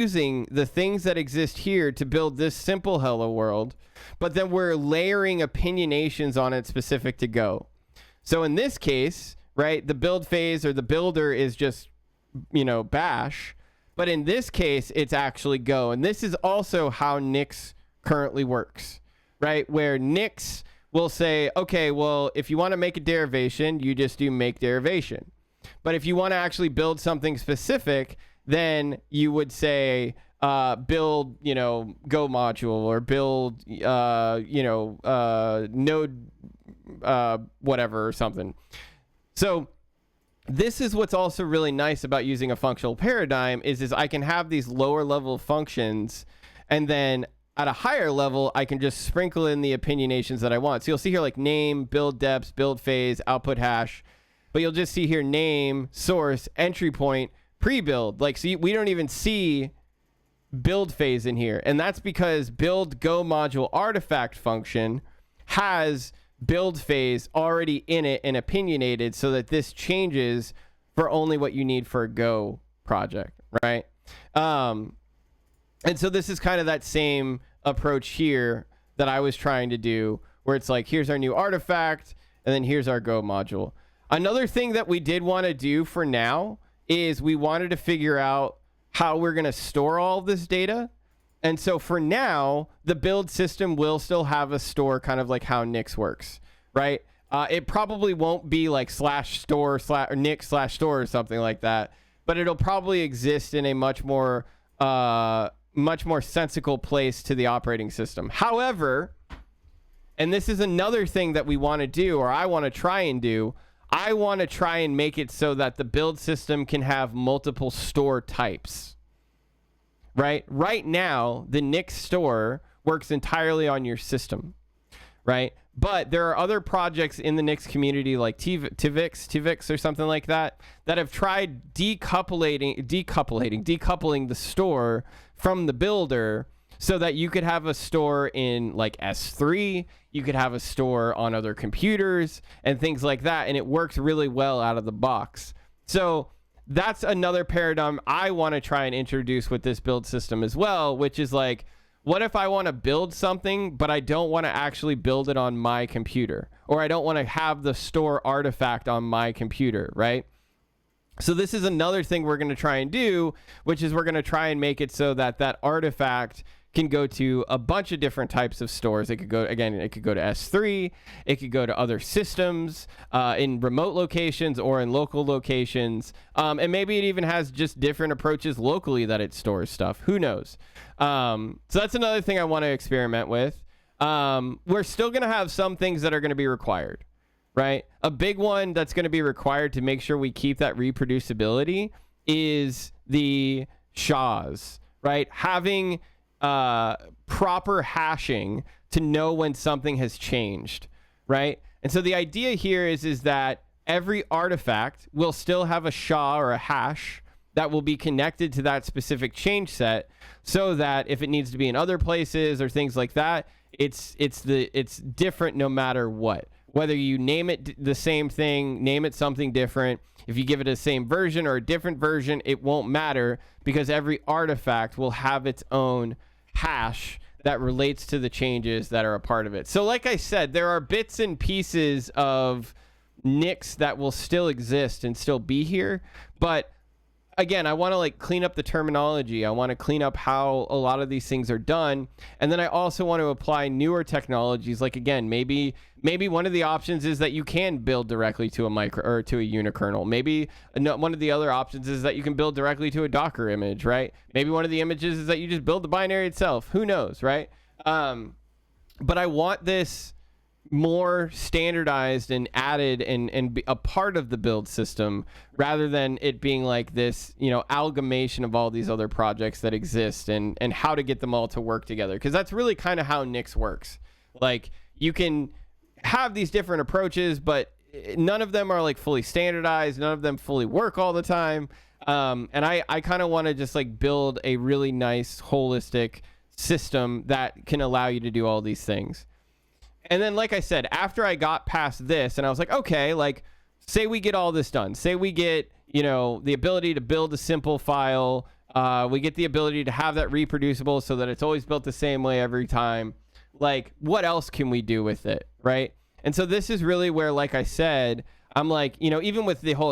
using the things that exist here to build this simple hello world, but then we're layering opinionations on it specific to Go. So in this case, right, the build phase or the builder is just, bash. But in this case, it's actually Go. And this is also how Nix currently works, right? Where Nix will say, okay, well, if you want to make a derivation, you just do make derivation. But if you want to actually build something specific, then you would say build, Go module, or build, node, whatever, or something. So this is what's also really nice about using a functional paradigm is I can have these lower level functions, and then at a higher level, I can just sprinkle in the opinionations that I want. So you'll see here like name, build depths, build phase, output hash, but you'll just see here name, source, entry point, pre-build. Like, so we don't even see build phase in here. And that's because build Go module artifact function has build phase already in it and opinionated, so that this changes for only what you need for a Go project, right? And so this is kind of that same approach here that I was trying to do, where it's like, here's our new artifact, and then here's our Go module. Another thing that we did want to do for now is we wanted to figure out how we're going to store all of this data. And so for now, the build system will still have a store, kind of like how Nix works, right? It probably won't be like /store or Nix/store or something like that, but it'll probably exist in a much more sensical place to the operating system. However, and this is another thing that we want to do, or I want to try and do, I want to try and make it so that the build system can have multiple store types. Right now, the Nix store works entirely on your system, right? But there are other projects in the Nix community like Tivix or something like that have tried decoupling the store from the builder, so that you could have a store in like S3, you could have a store on other computers and things like that, and it works really well out of the box. So that's another paradigm I want to try and introduce with this build system as well, which is like, what if I want to build something, but I don't want to actually build it on my computer, or I don't want to have the store artifact on my computer, right? So this is another thing we're going to try and do, which is we're going to try and make it so that that artifact can go to a bunch of different types of stores. It could go to S3, it could go to other systems in remote locations or in local locations. And maybe it even has just different approaches locally that it stores stuff. Who knows? So that's another thing I want to experiment with. We're still going to have some things that are going to be required, right? A big one that's going to be required to make sure we keep that reproducibility is the SHAs, right? Having proper hashing to know when something has changed, right? And so the idea here is that every artifact will still have a SHA or a hash that will be connected to that specific change set, so that if it needs to be in other places or things like that, it's different no matter what. Whether you name it the same thing, name it something different, if you give it a same version or a different version, it won't matter, because every artifact will have its own hash that relates to the changes that are a part of it. So like I said, there are bits and pieces of Nix that will still exist and still be here, but again, I want to like clean up the terminology. I want to clean up how a lot of these things are done. And then I also want to apply newer technologies. Like, again, maybe one of the options is that you can build directly to a micro or to a unikernel. Maybe one of the other options is that you can build directly to a Docker image, right? Maybe one of the images is that you just build the binary itself. Who knows, right? But I want this more standardized and added and be a part of the build system, rather than it being like this, amalgamation of all these other projects that exist and how to get them all to work together. Because that's really kind of how Nix works. Like, you can have these different approaches, but none of them are like fully standardized. None of them fully work all the time. And I kind of want to just like build a really nice holistic system that can allow you to do all these things. And then, like I said, after I got past this and I was like, okay, like, say we get all this done. Say we get, the ability to build a simple file We get the ability to have that reproducible so that it's always built the same way every time. Like, what else can we do with it, right? And so this is really where, like I said, I'm like, you know, even with the whole